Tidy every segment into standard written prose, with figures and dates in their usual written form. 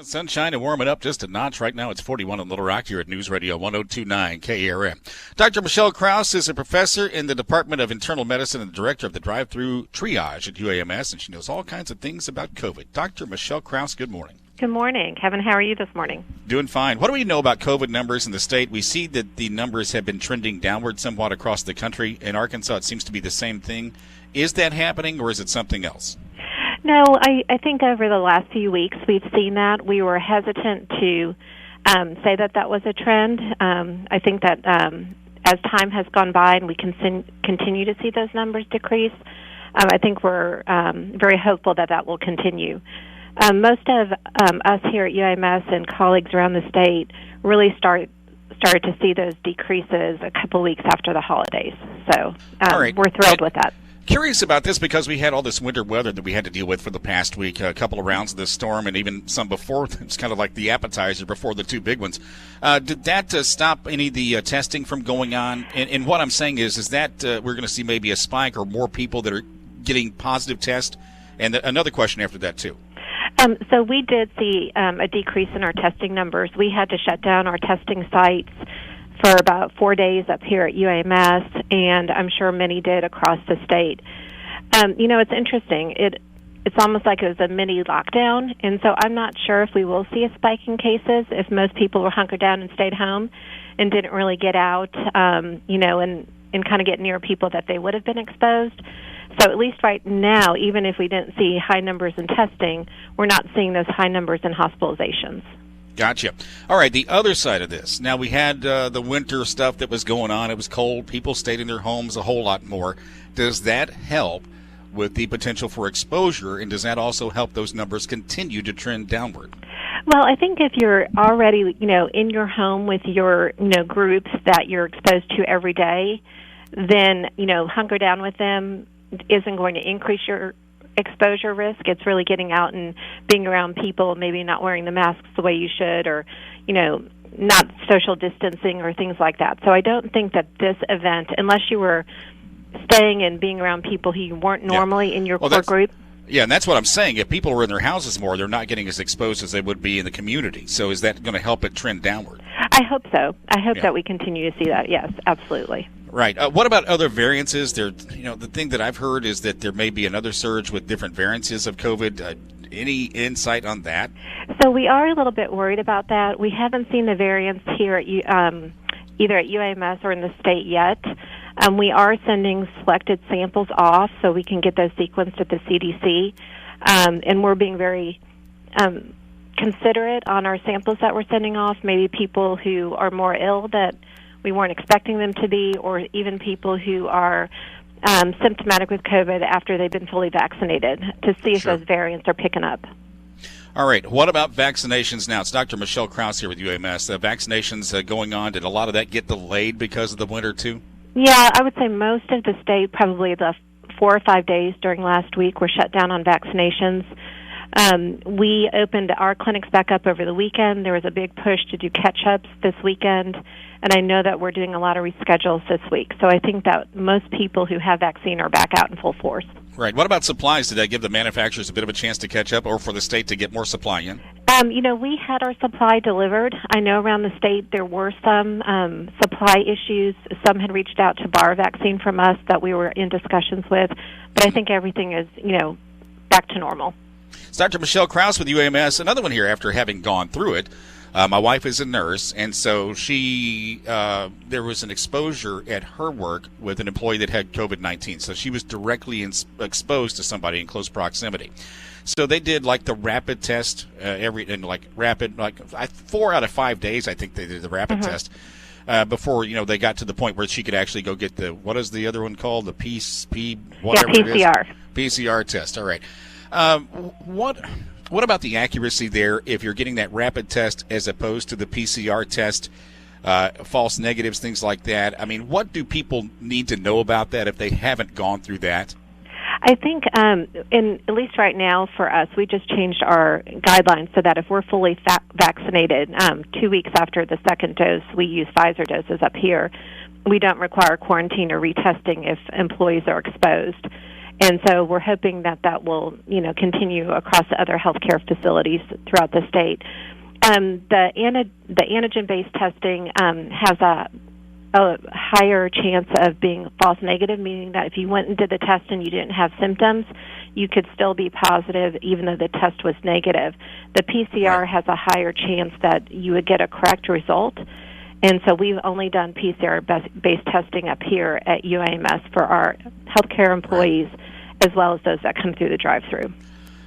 Sunshine and warming up just a notch. Right now it's 41 in Little Rock here at News Radio 102.9 KARN. Dr. Michelle Krause is a professor in the Department of Internal Medicine and the director of the drive-through triage at UAMS, and she knows all kinds of things about COVID. Dr. Michelle Krause, good morning. Good morning. Kevin, how are you this morning? Doing fine. What do we know about COVID numbers in the state? We see that the numbers have been trending downward somewhat across the country. In Arkansas, it seems to be the same thing. Is that happening, or is it something else? No, I think over the last few weeks we've seen that. We were hesitant to say that was a trend. I think that as time has gone by and we continue to see those numbers decrease, I think we're very hopeful that will continue. Most of us here at UAMS and colleagues around the state really started to see those decreases a couple weeks after the holidays. So we're thrilled with that. Curious about this because we had all this winter weather that we had to deal with for the past week, a couple of rounds of this storm and even some before. It's kind of like the appetizer before the two big ones. Did that stop any of the testing from going on? And what I'm saying is that we're going to see maybe a spike or more people that are getting positive tests? And another question after that, too. So we did see a decrease in our testing numbers. We had to shut down our testing sites for about 4 days up here at UAMS, and I'm sure many did across the state. It's interesting. It's almost like it was a mini lockdown, and so I'm not sure if we will see a spike in cases if most people were hunkered down and stayed home and didn't really get out, and kind of get near people that they would have been exposed. So at least right now, even if we didn't see high numbers in testing, we're not seeing those high numbers in hospitalizations. Gotcha. All right, the other side of this. Now, we had the winter stuff that was going on. It was cold. People stayed in their homes a whole lot more. Does that help with the potential for exposure, and does that also help those numbers continue to trend downward? Well, I think if you're already, in your home with your, groups that you're exposed to every day, then, hunker down with them isn't going to increase your exposure risk. It's really getting out and being around people, maybe not wearing the masks the way you should, or, not social distancing or things like that. So I don't think that this event, unless you were staying and being around people who weren't normally in your core group. Yeah, and that's what I'm saying. If people are in their houses more, they're not getting as exposed as they would be in the community. So is that going to help it trend downward? I hope so. I hope that we continue to see that. Yes, absolutely. Right. What about other variances? The thing that I've heard is that there may be another surge with different variances of COVID. Any insight on that? So we are a little bit worried about that. We haven't seen the variants here at either at UAMS or in the state yet. We are sending selected samples off so we can get those sequenced at the CDC, and we're being very considerate on our samples that we're sending off, maybe people who are more ill that we weren't expecting them to be, or even people who are symptomatic with COVID after they've been fully vaccinated, to see if those variants are picking up. All right. What about vaccinations now? It's Dr. Michelle Krause here with UAMS. Vaccinations going on. Did a lot of that get delayed because of the winter, too? Yeah, I would say most of the state, probably the 4 or 5 days during last week, were shut down on vaccinations. We opened our clinics back up over the weekend. There was a big push to do catch-ups this weekend, and I know that we're doing a lot of reschedules this week. So I think that most people who have vaccine are back out in full force. Right. What about supplies? Did that give the manufacturers a bit of a chance to catch up, or for the state to get more supply in? We had our supply delivered. I know around the state there were some supply issues. Some had reached out to borrow vaccine from us that we were in discussions with, but I think everything is, back to normal. It's Dr. Michelle Krause with UAMS. Another one here after having gone through it. My wife is a nurse, and so there was an exposure at her work with an employee that had COVID-19. So she was directly exposed to somebody in close proximity. So they did like the rapid test 4 out of 5 days. I think they did the rapid test before they got to the point where she could actually go get what is the other one called, the PCR. PCR test. All right. What about the accuracy there if you're getting that rapid test as opposed to the PCR test, false negatives, things like that? I mean, what do people need to know about that if they haven't gone through that? I think, at least right now for us, we just changed our guidelines so that if we're fully vaccinated 2 weeks after the second dose, we use Pfizer doses up here. We don't require quarantine or retesting if employees are exposed. And so we're hoping that that will, continue across the other healthcare facilities throughout the state. The antigen-based testing has a higher chance of being false negative, meaning that if you went and did the test and you didn't have symptoms, you could still be positive even though the test was negative. The PCR has a higher chance that you would get a correct result. And so we've only done PCR-based testing up here at UAMS for our healthcare employees as well as those that come through the drive-through.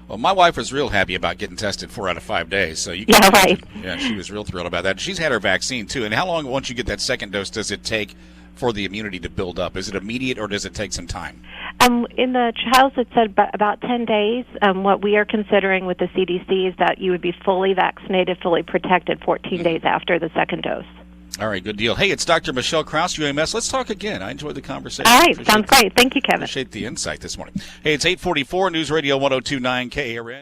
Well, my wife was real happy about getting tested 4 out of 5 days. So you can imagine. Yeah, she was real thrilled about that. She's had her vaccine, too. And how long, once you get that second dose, does it take for the immunity to build up? Is it immediate or does it take some time? In the trials, it said about 10 days. What we are considering with the CDC is that you would be fully vaccinated, fully protected 14 days after the second dose. All right, good deal. Hey, it's Dr. Michelle Krause, UAMS. Let's talk again. I enjoyed the conversation. All right, sounds great. Thank you, Kevin. Appreciate the insight this morning. Hey, it's 8:44, News Radio 102.9 KARN.